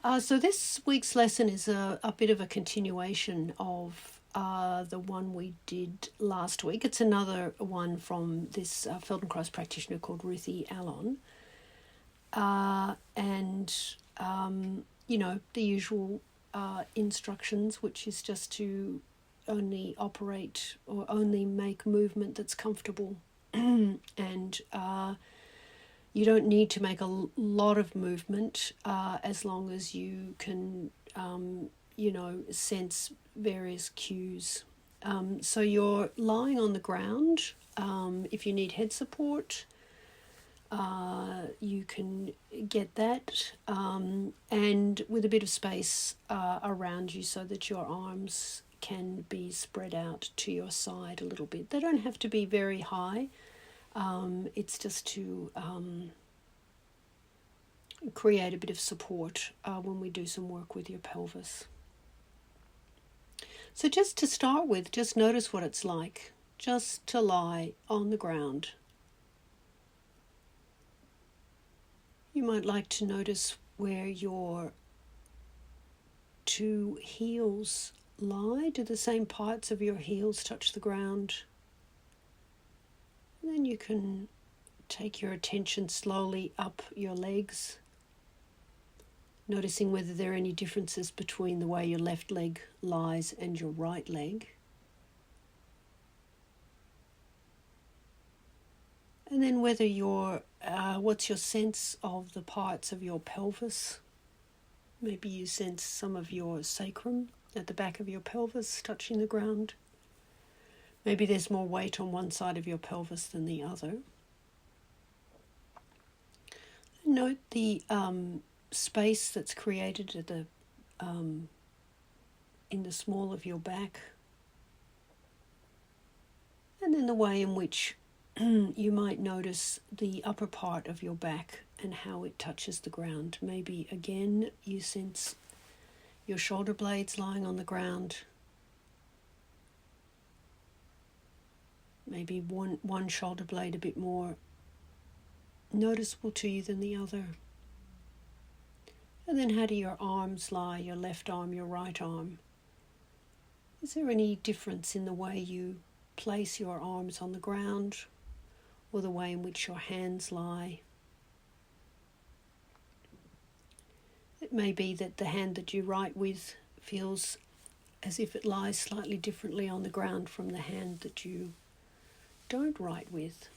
So this week's lesson is a bit of a continuation of the one we did last week. It's another one from this Feldenkrais practitioner called Ruthie Allen. The usual instructions, which is just to only operate or only make movement that's comfortable. And you don't need to make a lot of movement as long as you can, sense various cues. So you're lying on the ground. If you need head support, you can get that, and with a bit of space around you so that your arms can be spread out to your side a little bit. They don't have to be very high. It's just to create a bit of support when we do some work with your pelvis. So just to start with, just notice what it's like just to lie on the ground. You might like to notice where your two heels lie. Do the same parts of your heels touch the ground? And then you can take your attention slowly up your legs, noticing whether there are any differences between the way your left leg lies and your right leg. And then whether what's your sense of the parts of your pelvis? Maybe you sense some of your sacrum at the back of your pelvis touching the ground. Maybe there's more weight on one side of your pelvis than the other. Note the space that's created at in the small of your back, and then the way in which you might notice the upper part of your back and how it touches the ground. Maybe again you sense your shoulder blades lying on the ground. Maybe one shoulder blade a bit more noticeable to you than the other. And then how do your arms lie, your left arm, your right arm? Is there any difference in the way you place your arms on the ground or the way in which your hands lie? It may be that the hand that you write with feels as if it lies slightly differently on the ground from the hand that you don't write with.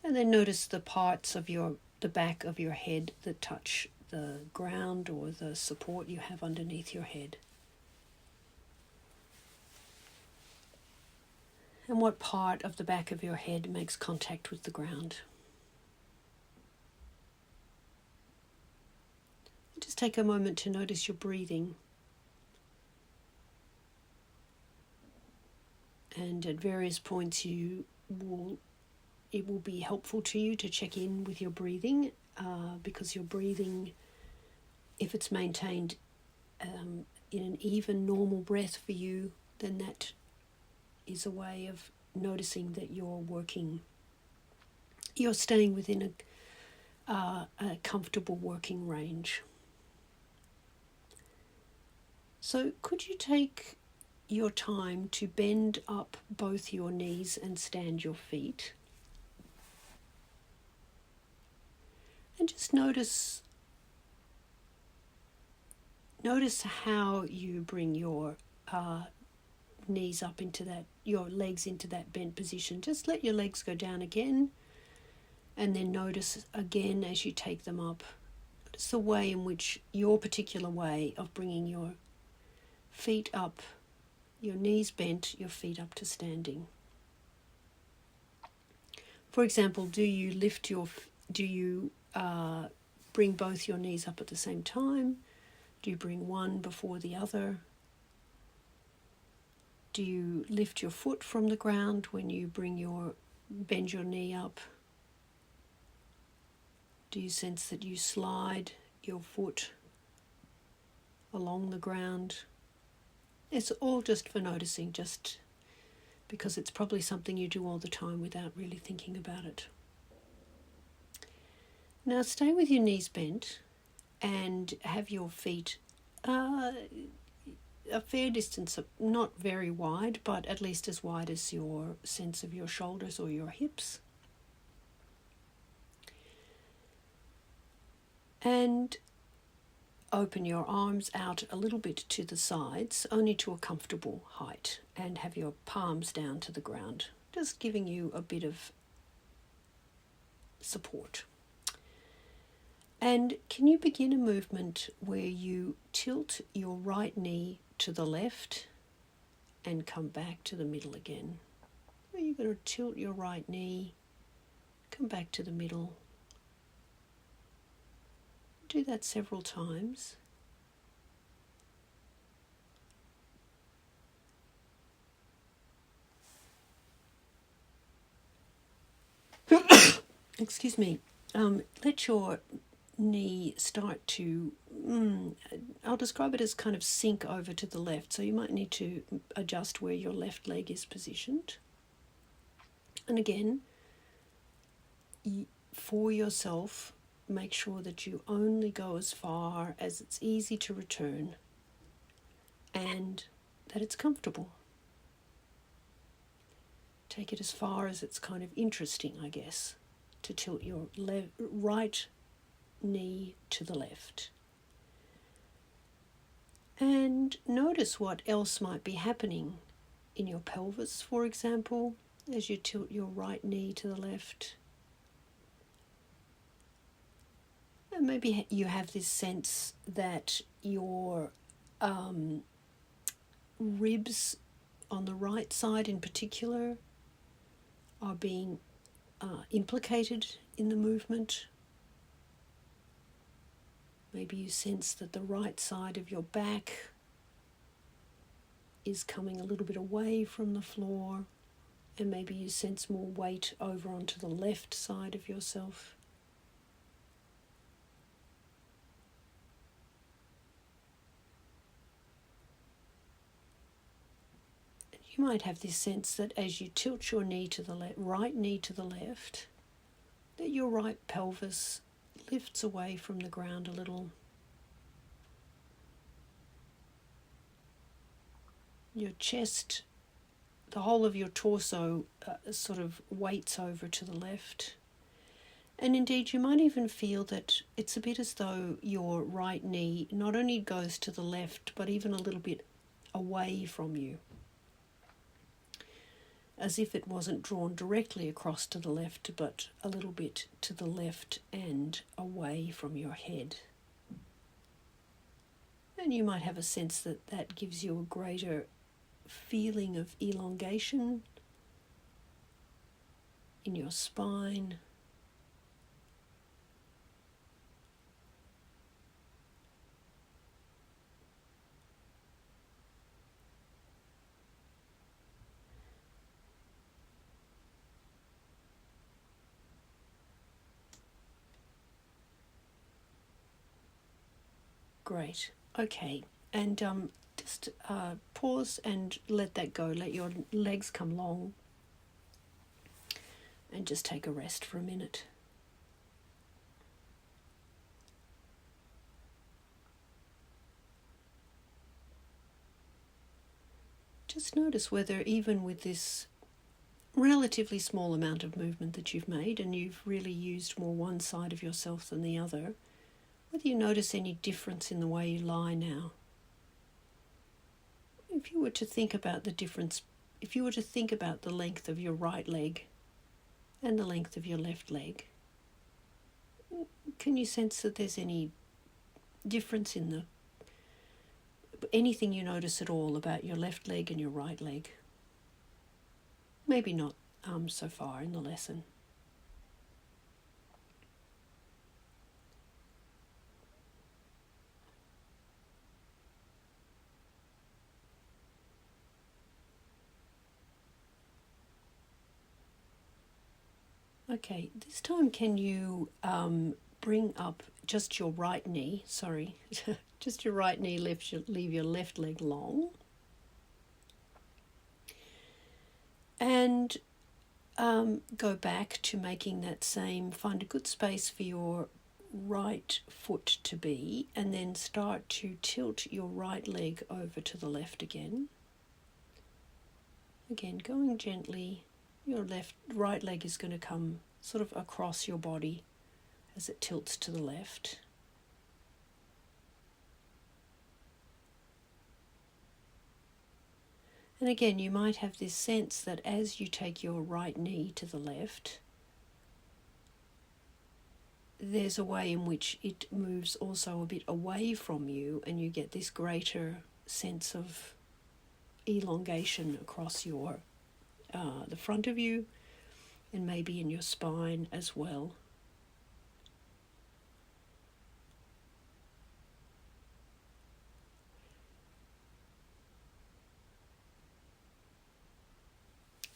And then notice the parts of the back of your head that touch the ground or the support you have underneath your head. And what part of the back of your head makes contact with the ground. Just take a moment to notice your breathing. And at various points it will be helpful to you to check in with your breathing, because your breathing, if it's maintained in an even normal breath for you, then that is a way of noticing that you're staying within a comfortable working range. So could you take your time to bend up both your knees and stand your feet? And just notice how you bring your knees up into that, your legs into that bent position. Just let your legs go down again, and then notice again as you take them up. Notice the way in which your particular way of bringing your feet up, your knees bent, your feet up to standing. For example, do you bring both your knees up at the same time? Do you bring one before the other? Do you lift your foot from the ground when you bend your knee up? Do you sense that you slide your foot along the ground? It's all just for noticing, just because it's probably something you do all the time without really thinking about it. Now stay with your knees bent and have your feet a fair distance, not very wide, but at least as wide as your sense of your shoulders or your hips. And open your arms out a little bit to the sides, only to a comfortable height, and have your palms down to the ground, just giving you a bit of support. And can you begin a movement where you tilt your right knee to the left and come back to the middle again? So you're going to tilt your right knee, come back to the middle. Do that several times. Excuse me. Let your knee start to, I'll describe it as kind of sink over to the left. So you might need to adjust where your left leg is positioned. And again, for yourself, make sure that you only go as far as it's easy to return and that it's comfortable. Take it as far as it's kind of interesting, I guess, to tilt your right knee to the left. And notice what else might be happening in your pelvis, for example, as you tilt your right knee to the left. And maybe you have this sense that your ribs on the right side in particular are being implicated in the movement. Maybe you sense that the right side of your back is coming a little bit away from the floor, and maybe you sense more weight over onto the left side of yourself. You might have this sense that as you tilt your knee to the right knee to the left, that your right pelvis lifts away from the ground a little. Your chest, the whole of your torso sort of weights over to the left. And indeed, you might even feel that it's a bit as though your right knee not only goes to the left, but even a little bit away from you, as if it wasn't drawn directly across to the left, but a little bit to the left and away from your head. And you might have a sense that that gives you a greater feeling of elongation in your spine. Great. Okay. And just pause and let that go. Let your legs come long. And just take a rest for a minute. Just notice whether even with this relatively small amount of movement that you've made, and you've really used more one side of yourself than the other, whether you notice any difference in the way you lie now. If you were to think about the difference, if you were to think about the length of your right leg and the length of your left leg, can you sense that there's any difference in anything you notice at all about your left leg and your right leg? Maybe not so far in the lesson. Okay, this time can you bring up just your right knee, just your right knee, leave your left leg long. And go back to making that same, find a good space for your right foot to be, and then start to tilt your right leg over to the left again. Again, going gently, your right leg is going to come sort of across your body as it tilts to the left. And again, you might have this sense that as you take your right knee to the left, there's a way in which it moves also a bit away from you, and you get this greater sense of elongation across your the front of you, and maybe in your spine as well.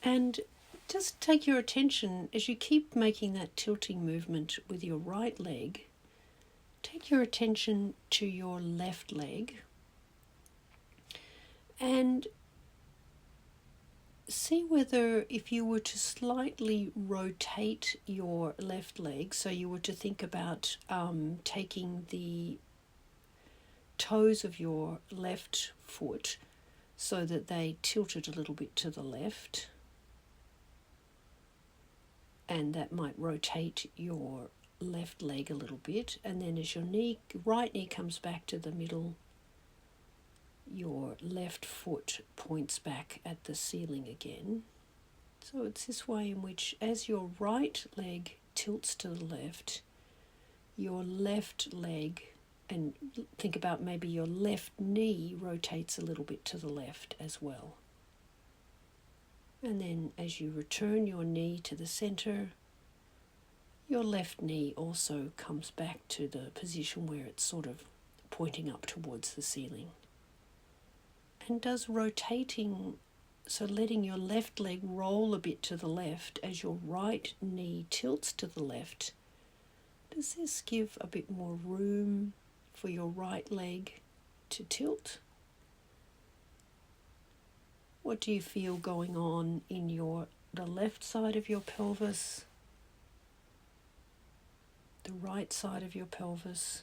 And just take your attention as you keep making that tilting movement with your right leg. Take your attention to your left leg and see whether, if you were to slightly rotate your left leg, so you were to think about taking the toes of your left foot so that they tilted a little bit to the left, and that might rotate your left leg a little bit, and then as your right knee comes back to the middle, your left foot points back at the ceiling again. So it's this way in which, as your right leg tilts to the left, your left leg, and think about maybe your left knee rotates a little bit to the left as well. And then as you return your knee to the center, your left knee also comes back to the position where it's sort of pointing up towards the ceiling. And does rotating, so letting your left leg roll a bit to the left as your right knee tilts to the left, does this give a bit more room for your right leg to tilt? What do you feel going on in the left side of your pelvis, the right side of your pelvis?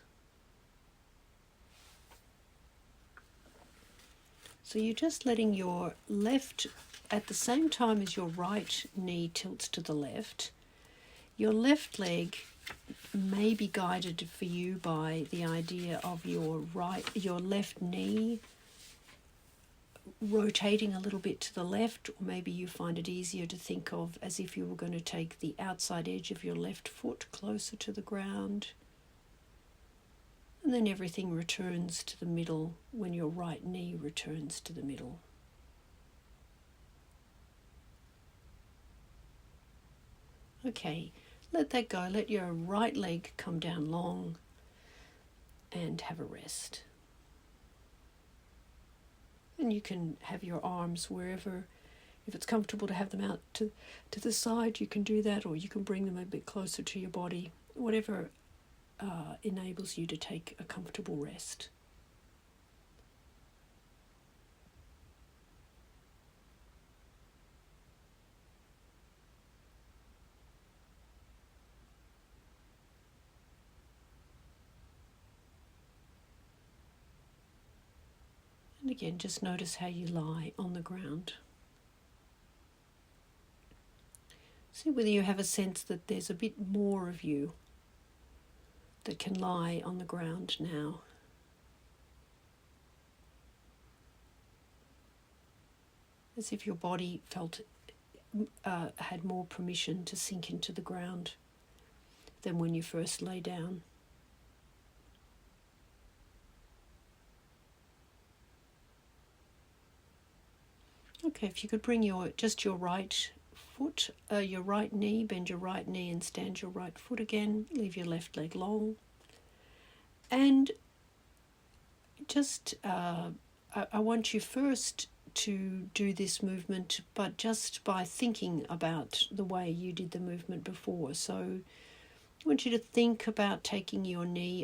So you're just letting your left, at the same time as your right knee tilts to the left, your left leg may be guided for you by the idea of your left knee rotating a little bit to the left, or maybe you find it easier to think of as if you were going to take the outside edge of your left foot closer to the ground. And then everything returns to the middle when your right knee returns to the middle. Okay, let that go. Let your right leg come down long and have a rest. And you can have your arms wherever, if it's comfortable to have them out to the side, you can do that, or you can bring them a bit closer to your body, whatever enables you to take a comfortable rest. And again, just notice how you lie on the ground. See whether you have a sense that there's a bit more of you that can lie on the ground now. As if your body felt had more permission to sink into the ground than when you first lay down. Okay, if you could bring your right foot, your right knee, bend your right knee and stand your right foot again. Leave your left leg long. And just, I want you first to do this movement, but just by thinking about the way you did the movement before. So I want you to think about taking your knee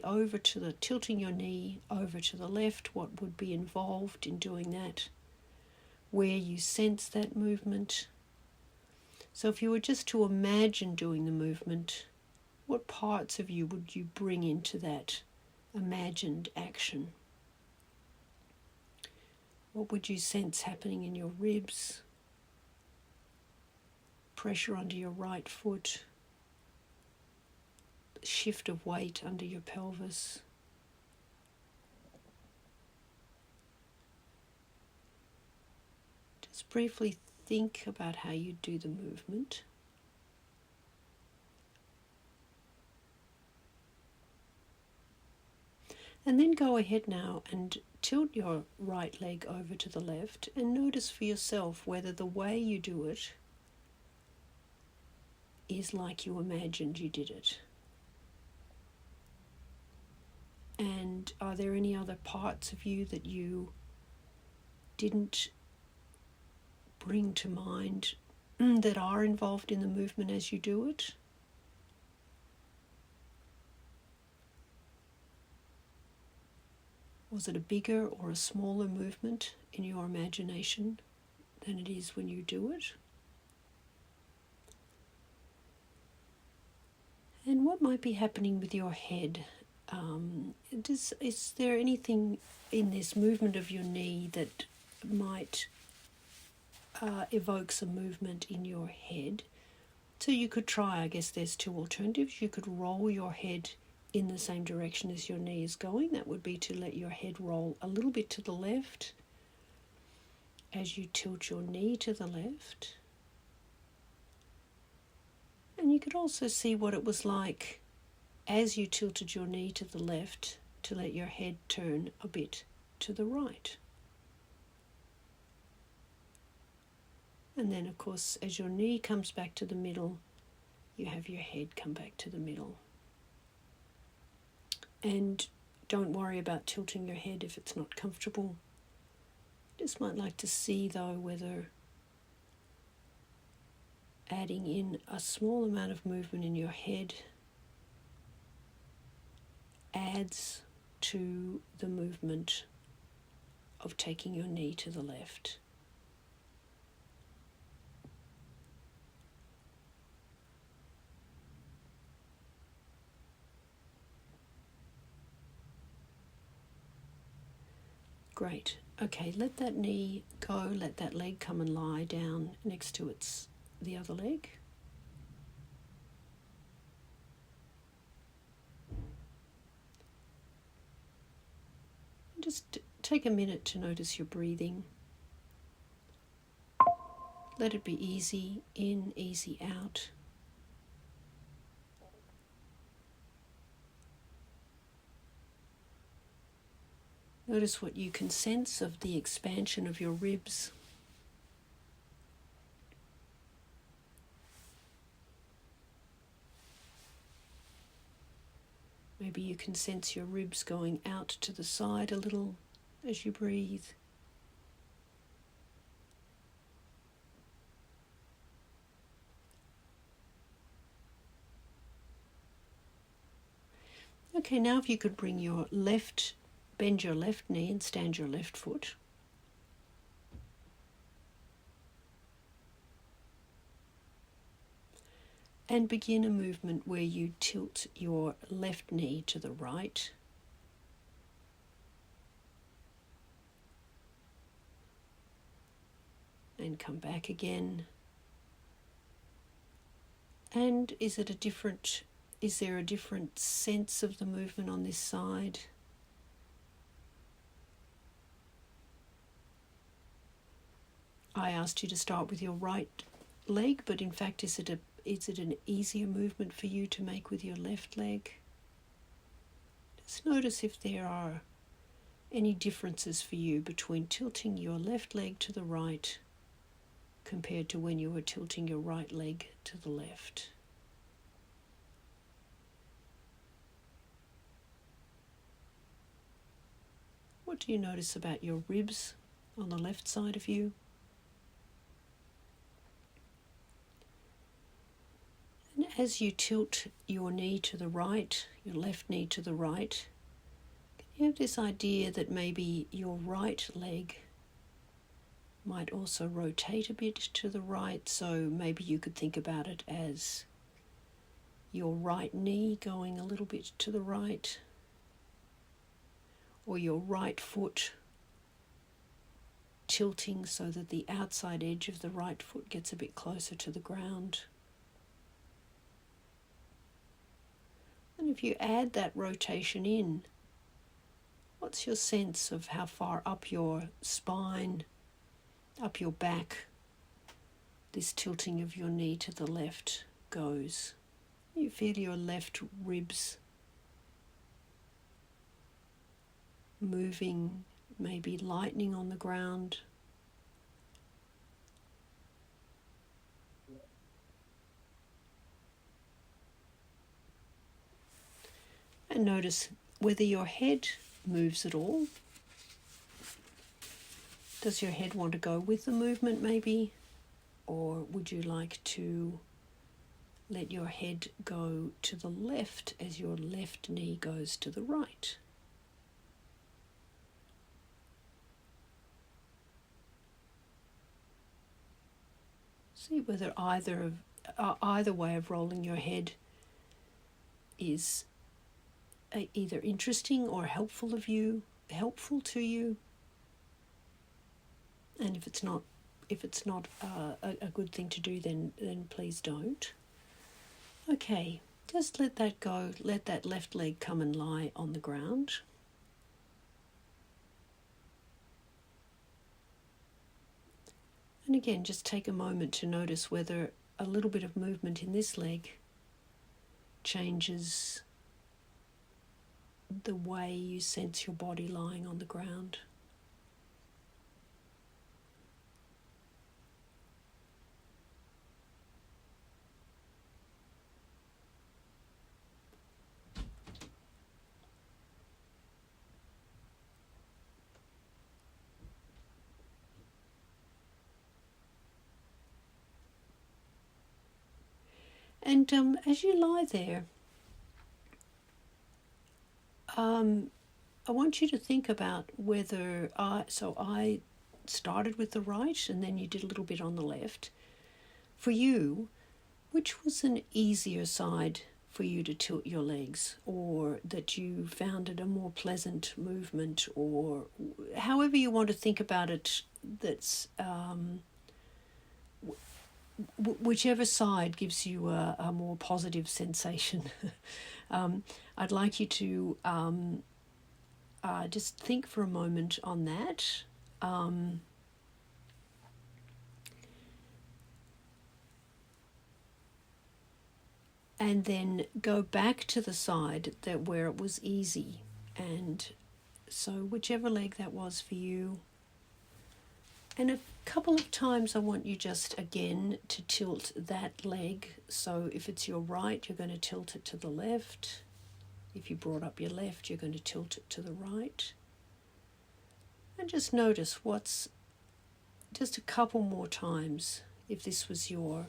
tilting your knee over to the left, what would be involved in doing that, where you sense that movement. So if you were just to imagine doing the movement, what parts of you would you bring into that imagined action? What would you sense happening in your ribs? Pressure under your right foot, shift of weight under your pelvis. Just briefly think about how you do the movement. And then go ahead now and tilt your right leg over to the left and notice for yourself whether the way you do it is like you imagined you did it. And are there any other parts of you that you didn't bring to mind that are involved in the movement as you do it? Was it a bigger or a smaller movement in your imagination than it is when you do it? And what might be happening with your head? Is there anything in this movement of your knee that might evoke some movement in your head? So you could try, I guess there's two alternatives. You could roll your head in the same direction as your knee is going. That would be to let your head roll a little bit to the left as you tilt your knee to the left. And you could also see what it was like as you tilted your knee to the left to let your head turn a bit to the right. And then, of course, as your knee comes back to the middle, you have your head come back to the middle. And don't worry about tilting your head if it's not comfortable. Just might like to see, though, whether adding in a small amount of movement in your head adds to the movement of taking your knee to the left. Great. Okay, let that knee go, let that leg come and lie down next to the other leg. Just take a minute to notice your breathing. Let it be easy in, easy out. Notice what you can sense of the expansion of your ribs. Maybe you can sense your ribs going out to the side a little as you breathe. Okay, now if you could bend your left knee and stand your left foot. And begin a movement where you tilt your left knee to the right. And come back again. And is there a different sense of the movement on this side? I asked you to start with your right leg, but in fact, is it an easier movement for you to make with your left leg? Just notice if there are any differences for you between tilting your left leg to the right compared to when you were tilting your right leg to the left. What do you notice about your ribs on the left side of you? And as you tilt your knee to the right, your left knee to the right, you have this idea that maybe your right leg Might also rotate a bit to the right, so maybe you could think about it as your right knee going a little bit to the right, or your right foot tilting so that the outside edge of the right foot gets a bit closer to the ground. And if you add that rotation in, what's your sense of how far up your spine, up your back, this tilting of your knee to the left goes? You feel your left ribs moving, maybe lightening on the ground. And notice whether your head moves at all. Does your head want to go with the movement maybe? Or would you like to let your head go to the left as your left knee goes to the right? See whether either way of rolling your head is either interesting or helpful to you. And if it's not a good thing to do, then please don't. Okay, just let that go. Let that left leg come and lie on the ground. And again, just take a moment to notice whether a little bit of movement in this leg changes the way you sense your body lying on the ground. And as you lie there, I want you to think about whether I started with the right and then you did a little bit on the left. For you, which was an easier side for you to tilt your legs, or that you found it a more pleasant movement, or however you want to think about it, that's whichever side gives you a more positive sensation. I'd like you to just think for a moment on that. And then go back to the side where it was easy. And so whichever leg that was for you. And a couple of times I want you just again to tilt that leg. So if it's your right, you're going to tilt it to the left. If you brought up your left, you're going to tilt it to the right. And just notice what's, just a couple more times, if this was your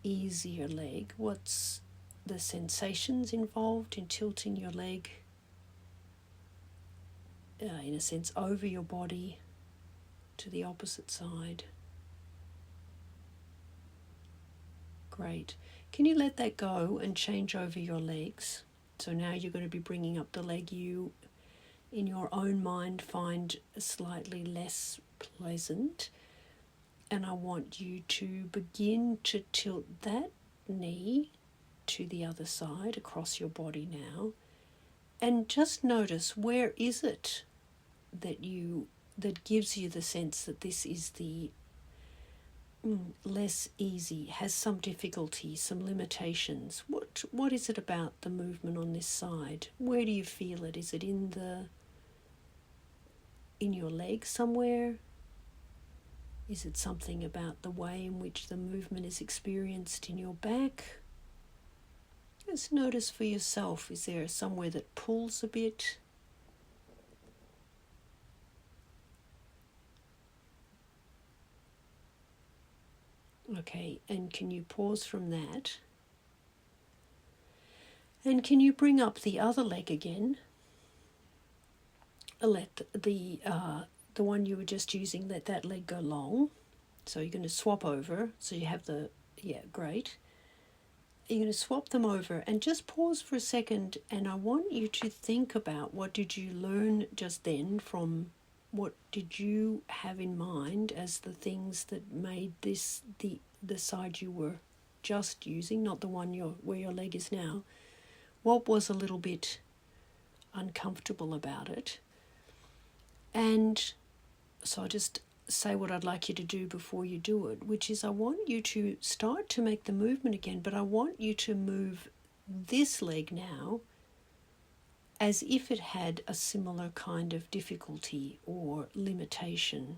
easier leg, what's the sensations involved in tilting your leg, in a sense, over your body to the opposite side. Great. Can you let that go and change over your legs? So now you're going to be bringing up the leg you, in your own mind, find slightly less pleasant. And I want you to begin to tilt that knee to the other side across your body now. And just notice, where is it that gives you the sense that this is the less easy, has some difficulty, some limitations? What is it about the movement on this side? Where do you feel it? Is it in your leg somewhere? Is it something about the way in which the movement is experienced in your back? Just notice for yourself, is there somewhere that pulls a bit? Okay, and can you pause from that? And can you bring up the other leg again? Let the the one you were just using, let that leg go long. So you're going to swap over. So you have the, yeah, great. You're going to swap them over and just pause for a second, and I want you to think about what did you learn just then from what did you have in mind as the things that made this the side you were just using, not the one where your leg is now. What was a little bit uncomfortable about it? And so I just say what I'd like you to do before you do it, which is I want you to start to make the movement again, but I want you to move this leg now as if it had a similar kind of difficulty or limitation.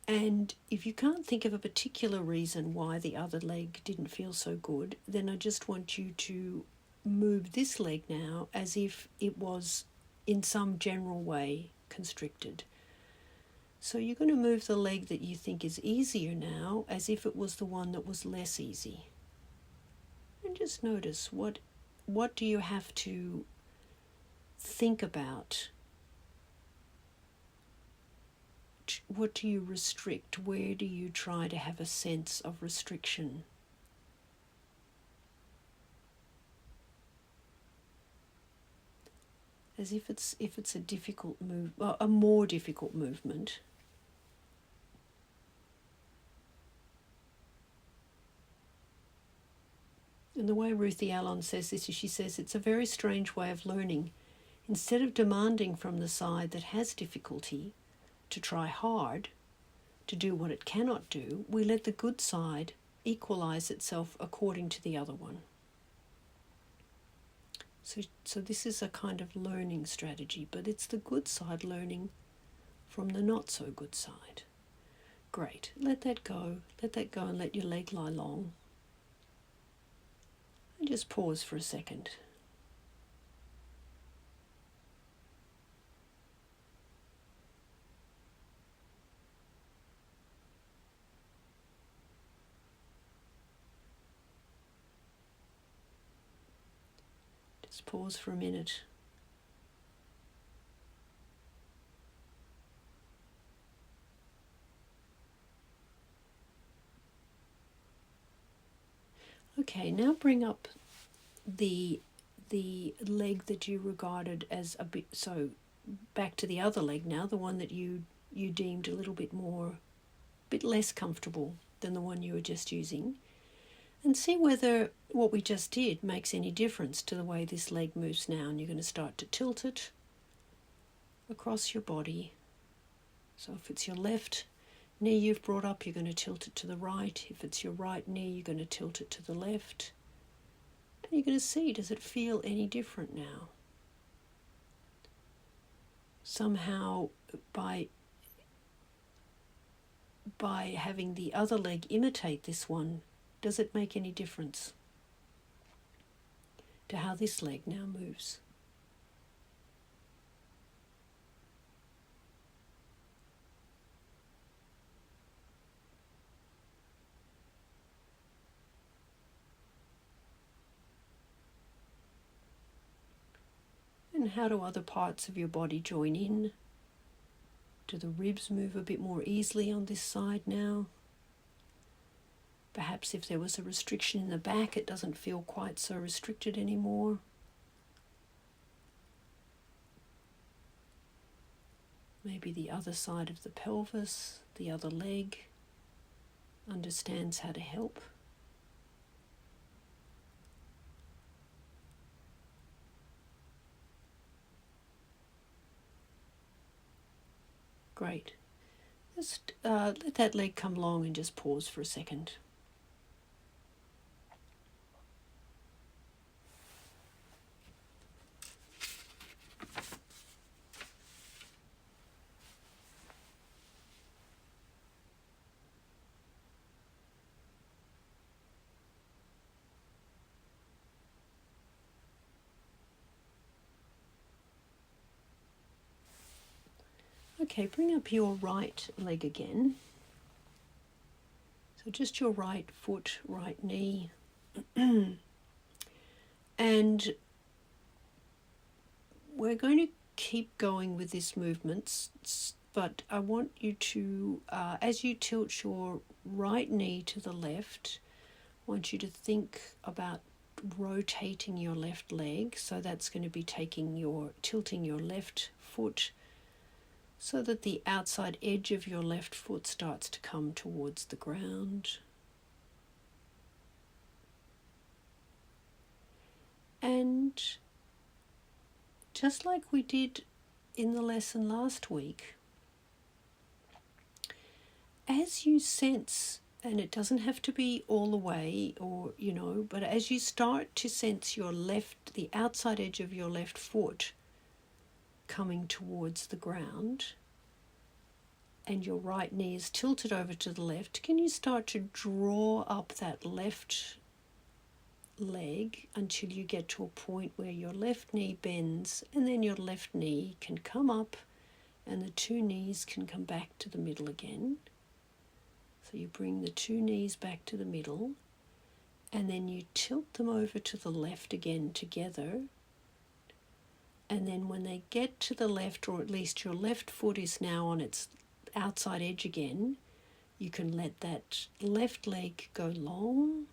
And if you can't think of a particular reason why the other leg didn't feel so good, then I just want you to move this leg now as if it was in some general way constricted. So you're going to move the leg that you think is easier now as if it was the one that was less easy. And just notice what do you have to think about? What do you restrict? Where do you try to have a sense of restriction? As if it's a difficult move, a more difficult movement. And the way Ruthie Allen says this is she says, it's a very strange way of learning. Instead of demanding from the side that has difficulty to try hard, to do what it cannot do, we let the good side equalize itself according to the other one. So this is a kind of learning strategy, but it's the good side learning from the not so good side. Great. Let that go and let your leg lie long. And just pause for a second. Just pause for a minute. Okay, now bring up the leg that you regarded as a bit, so back to the other leg now, the one that you deemed a little bit less comfortable than the one you were just using, and see whether what we just did makes any difference to the way this leg moves now. And you're going to start to tilt it across your body. So if it's your left knee you've brought up, you're going to tilt it to the right. If it's your right knee, you're going to tilt it to the left. And you're going to see, does it feel any different now? Somehow, by having the other leg imitate this one, does it make any difference to how this leg now moves? And how do other parts of your body join in? Do the ribs move a bit more easily on this side now? Perhaps if there was a restriction in the back, it doesn't feel quite so restricted anymore. Maybe the other side of the pelvis, the other leg, understands how to help. Great. Just let that leg come long and just pause for a second. Okay, bring up your right leg again. So just your right foot, right knee. And we're going to keep going with this movement, but I want you to, as you tilt your right knee to the left, I want you to think about rotating your left leg. So that's going to be tilting your left foot so that the outside edge of your left foot starts to come towards the ground. And just like we did in the lesson last week, as you sense, and it doesn't have to be all the way but as you start to sense the outside edge of your left foot coming towards the ground and your right knee is tilted over to the left, can you start to draw up that left leg until you get to a point where your left knee bends and then your left knee can come up and the two knees can come back to the middle again. So you bring the two knees back to the middle and then you tilt them over to the left again together. And then when they get to the left, or at least your left foot is now on its outside edge again, you can let that left leg go long,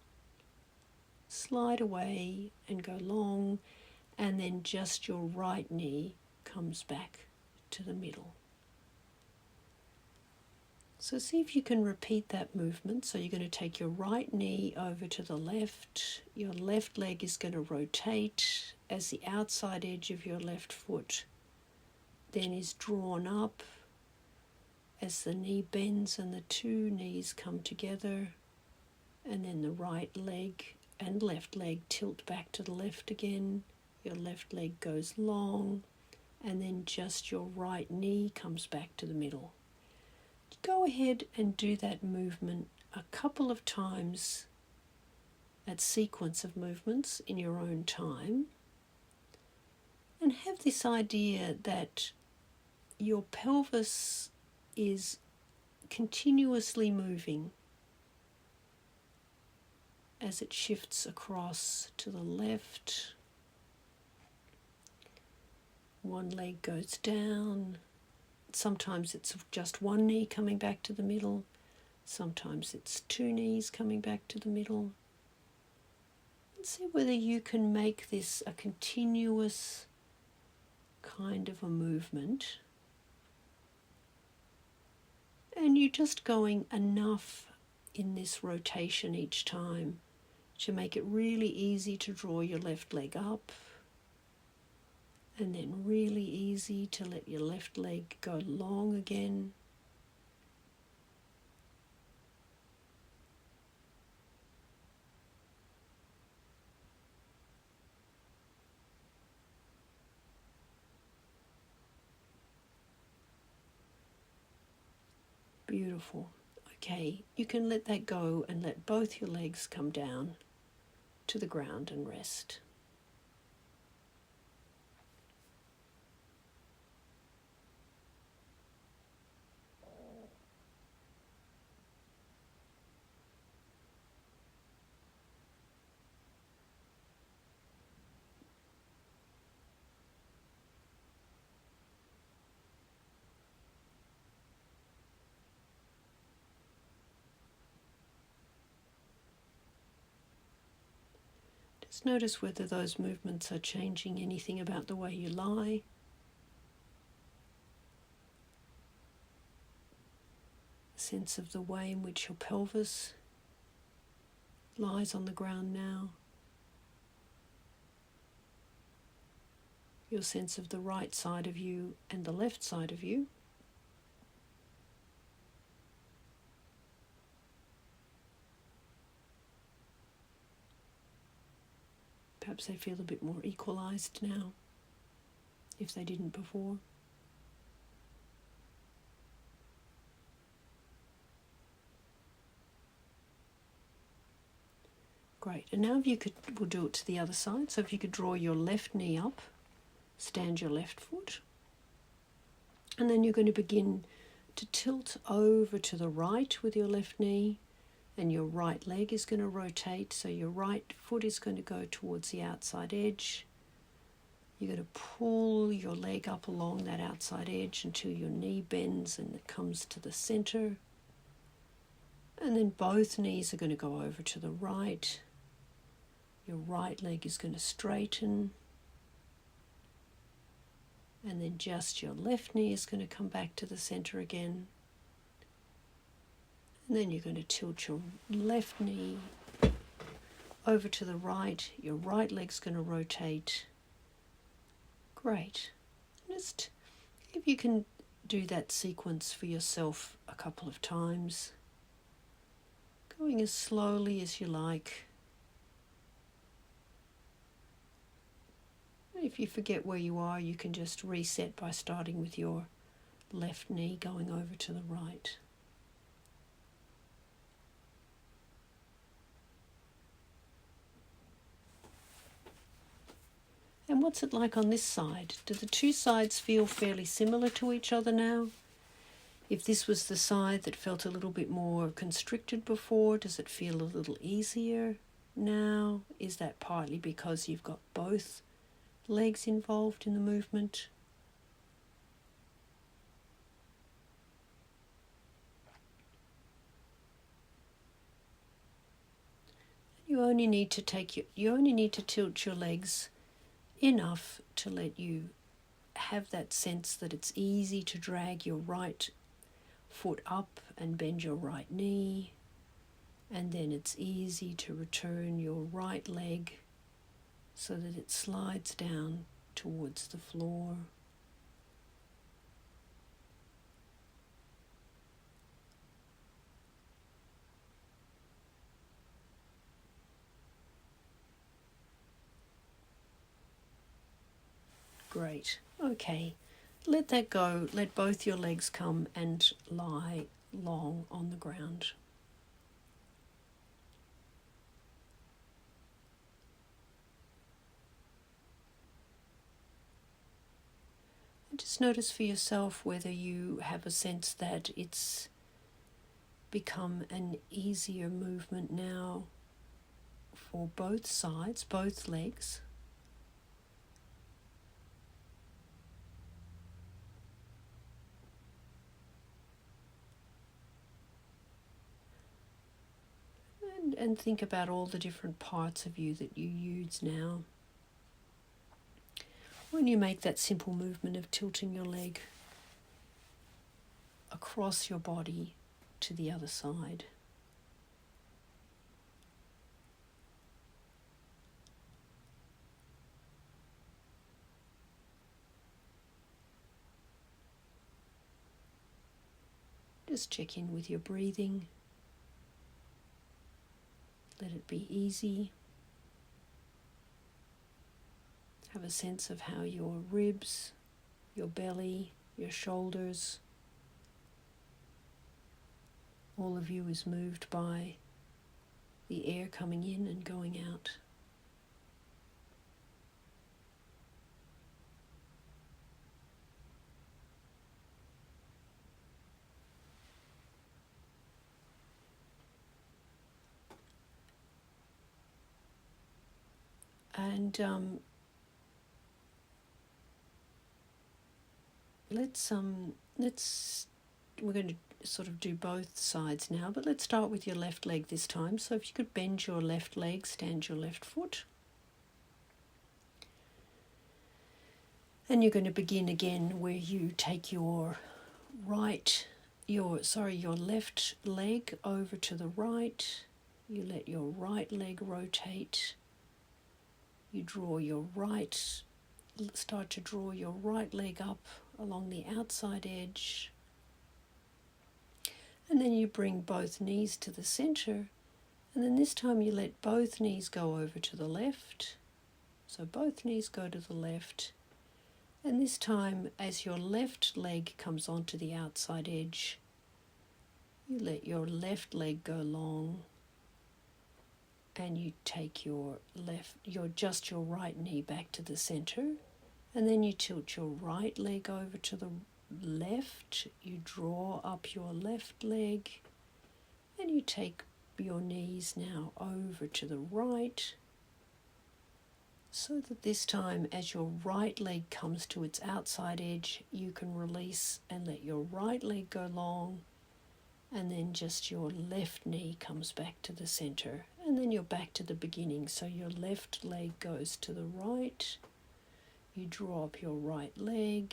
slide away and go long, and then just your right knee comes back to the middle. So see if you can repeat that movement. So you're going to take your right knee over to the left. Your left leg is going to rotate as the outside edge of your left foot then is drawn up as the knee bends and the two knees come together, and then the right leg and left leg tilt back to the left again. Your left leg goes long, and then just your right knee comes back to the middle. Go ahead and do that movement a couple of times, that sequence of movements in your own time, and have this idea that your pelvis is continuously moving as it shifts across to the left. One leg goes down. Sometimes it's just one knee coming back to the middle. Sometimes it's two knees coming back to the middle. And see whether you can make this a continuous kind of a movement. And you're just going enough in this rotation each time to make it really easy to draw your left leg up, and then really easy to let your left leg go long again. Beautiful. Okay, you can let that go and let both your legs come down to the ground and rest. Just notice whether those movements are changing anything about the way you lie. A sense of the way in which your pelvis lies on the ground now. Your sense of the right side of you and the left side of you. Perhaps they feel a bit more equalized now, if they didn't before. Great. And now we'll do it to the other side. So if you could draw your left knee up, stand your left foot, and then you're going to begin to tilt over to the right with your left knee, and your right leg is going to rotate, so your right foot is going to go towards the outside edge. You're going to pull your leg up along that outside edge until your knee bends and it comes to the center. And then both knees are going to go over to the right. Your right leg is going to straighten. And then just your left knee is going to come back to the center again. And then you're going to tilt your left knee over to the right. Your right leg's going to rotate. Great. Just if you can do that sequence for yourself a couple of times, going as slowly as you like. If you forget where you are, you can just reset by starting with your left knee going over to the right. And what's it like on this side? Do the two sides feel fairly similar to each other now? If this was the side that felt a little bit more constricted before, does it feel a little easier now? Is that partly because you've got both legs involved in the movement? You only need to tilt your legs enough to let you have that sense that it's easy to drag your right foot up and bend your right knee, and then it's easy to return your right leg so that it slides down towards the floor. Great. Okay. Let that go. Let both your legs come and lie long on the ground. And just notice for yourself whether you have a sense that it's become an easier movement now for both sides, both legs. And think about all the different parts of you that you use now. When you make that simple movement of tilting your leg across your body to the other side. Just check in with your breathing. Let it be easy. Have a sense of how your ribs, your belly, your shoulders, all of you is moved by the air coming in and going out. And we're going to sort of do both sides now, but let's start with your left leg this time. So if you could bend your left leg, stand your left foot. And you're going to begin again where you take your left leg over to the right. You let your right leg rotate. You start to draw your right leg up along the outside edge. And then you bring both knees to the center. And then this time you let both knees go over to the left. So both knees go to the left. And this time, as your left leg comes onto the outside edge, you let your left leg go long. And you take your right knee back to the center, and then you tilt your right leg over to the left. You draw up your left leg, and you take your knees now over to the right, So that this time, as your right leg comes to its outside edge, you can release and let your right leg go long, and then just your left knee comes back to the center, and then you're back to the beginning. So your left leg goes to the right, you draw up your right leg,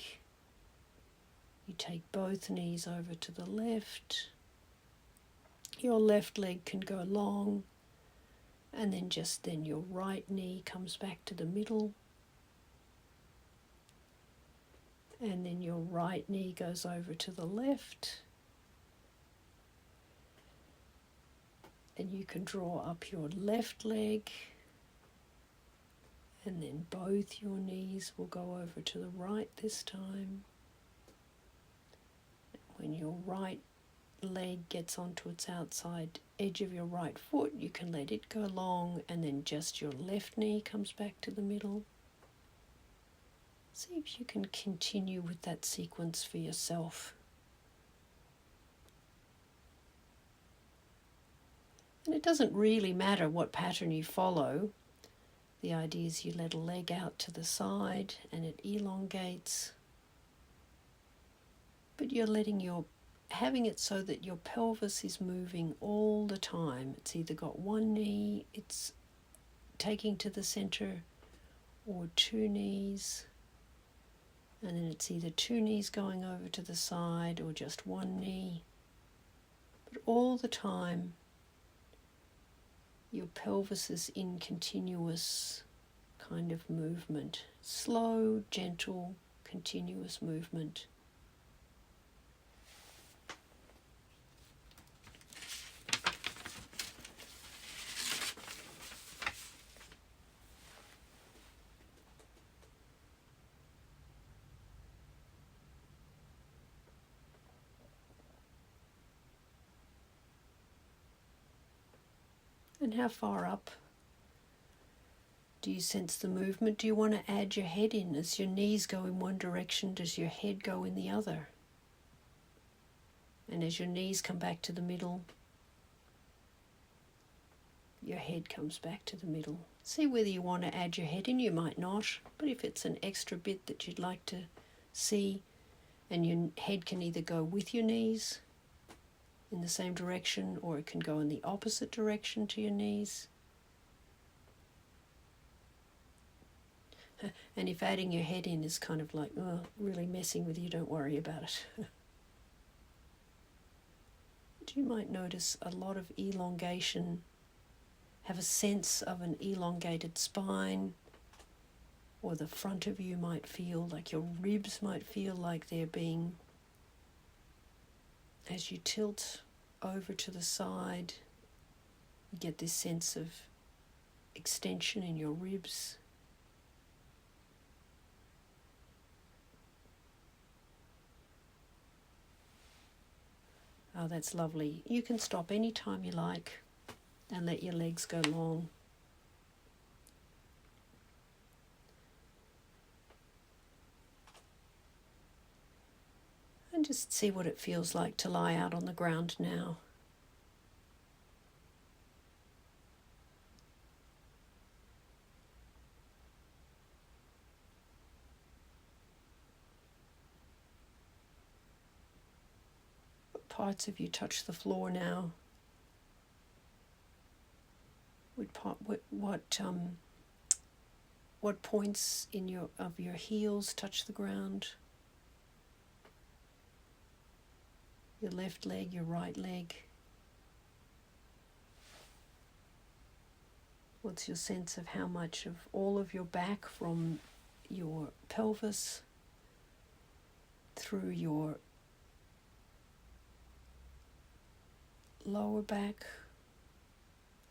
you take both knees over to the left, your left leg can go long, and then your right knee comes back to the middle, and then your right knee goes over to the left, and you can draw up your left leg, and then both your knees will go over to the right this time. When your right leg gets onto its outside edge of your right foot, you can let it go long, and then just your left knee comes back to the middle. See if you can continue with that sequence for yourself. And it doesn't really matter what pattern you follow. The idea is you let a leg out to the side and it elongates. But you're having it so that your pelvis is moving all the time. It's either got one knee, it's taking to the center, or two knees. And then it's either two knees going over to the side or just one knee. But all the time, your pelvis is in continuous kind of movement. Slow, gentle, continuous movement. And how far up do you sense the movement? Do you want to add your head in? As your knees go in one direction, does your head go in the other? And as your knees come back to the middle, your head comes back to the middle. See whether you want to add your head in. You might not, but if it's an extra bit that you'd like to see, and your head can either go with your knees in the same direction, or it can go in the opposite direction to your knees. And if adding your head in is kind of like, oh, really messing with you, don't worry about it. But you might notice a lot of elongation, have a sense of an elongated spine, or the front of you might feel like your ribs might feel like they're being, as you tilt over to the side, you get this sense of extension in your ribs. Oh, that's lovely. You can stop any time you like and let your legs go long. And just see what it feels like to lie out on the ground now. What parts of you touch the floor now? What points of your heels touch the ground? Your left leg, your right leg. What's your sense of how much of all of your back, from your pelvis through your lower back,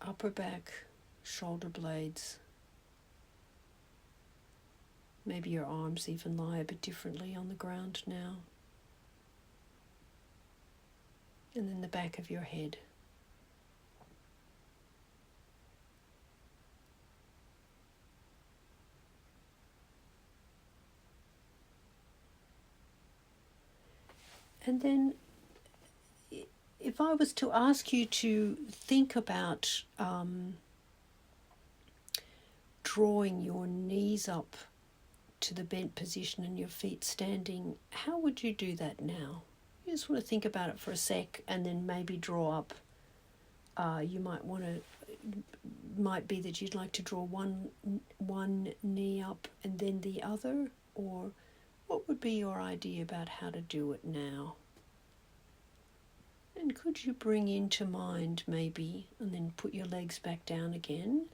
upper back, shoulder blades? Maybe your arms even lie a bit differently on the ground now. And then the back of your head. And then if I was to ask you to think about drawing your knees up to the bent position and your feet standing, how would you do that now? You just want to think about it for a sec and then maybe draw up. You might be that you'd like to draw one knee up and then the other, or what would be your idea about how to do it now? And could you bring into mind maybe, and then put your legs back down again,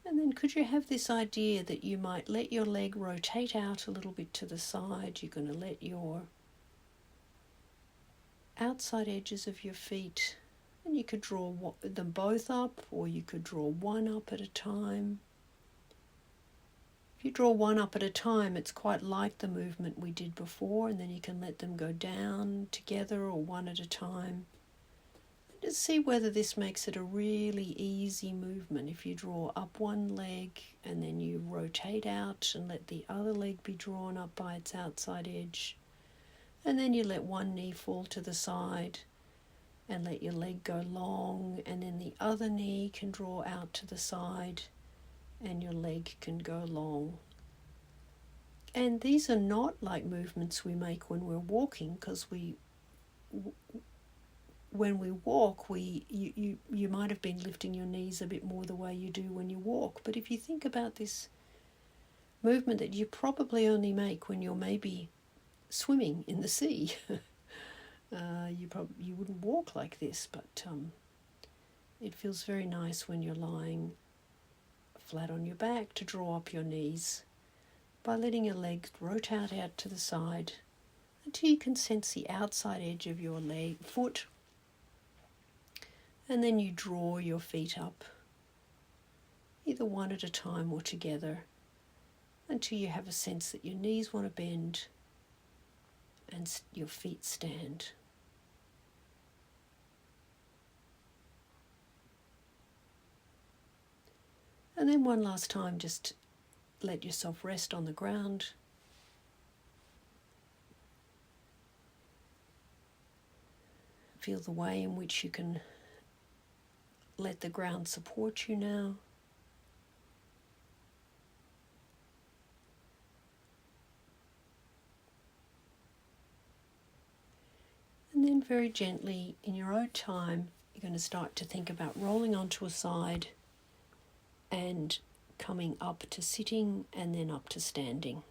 and then could you have this idea that you might let your leg rotate out a little bit to the side. You're going to let your outside edges of your feet, and you could draw them both up, or you could draw one up at a time. If you draw one up at a time, it's quite like the movement we did before, and then you can let them go down together or one at a time. Just see whether this makes it a really easy movement. If you draw up one leg and then you rotate out and let the other leg be drawn up by its outside edge, and then you let one knee fall to the side and let your leg go long, and then the other knee can draw out to the side and your leg can go long. And these are not like movements we make when we're walking, because when we walk, you might have been lifting your knees a bit more the way you do when you walk. But if you think about this movement that you probably only make when you're maybe swimming in the sea, you wouldn't walk like this, but it feels very nice when you're lying flat on your back to draw up your knees by letting your legs rotate out to the side until you can sense the outside edge of your foot, and then you draw your feet up, either one at a time or together, until you have a sense that your knees want to bend and your feet stand. And then one last time, just let yourself rest on the ground. Feel the way in which you can let the ground support you now. And then very gently, in your own time, you're going to start to think about rolling onto a side and coming up to sitting and then up to standing.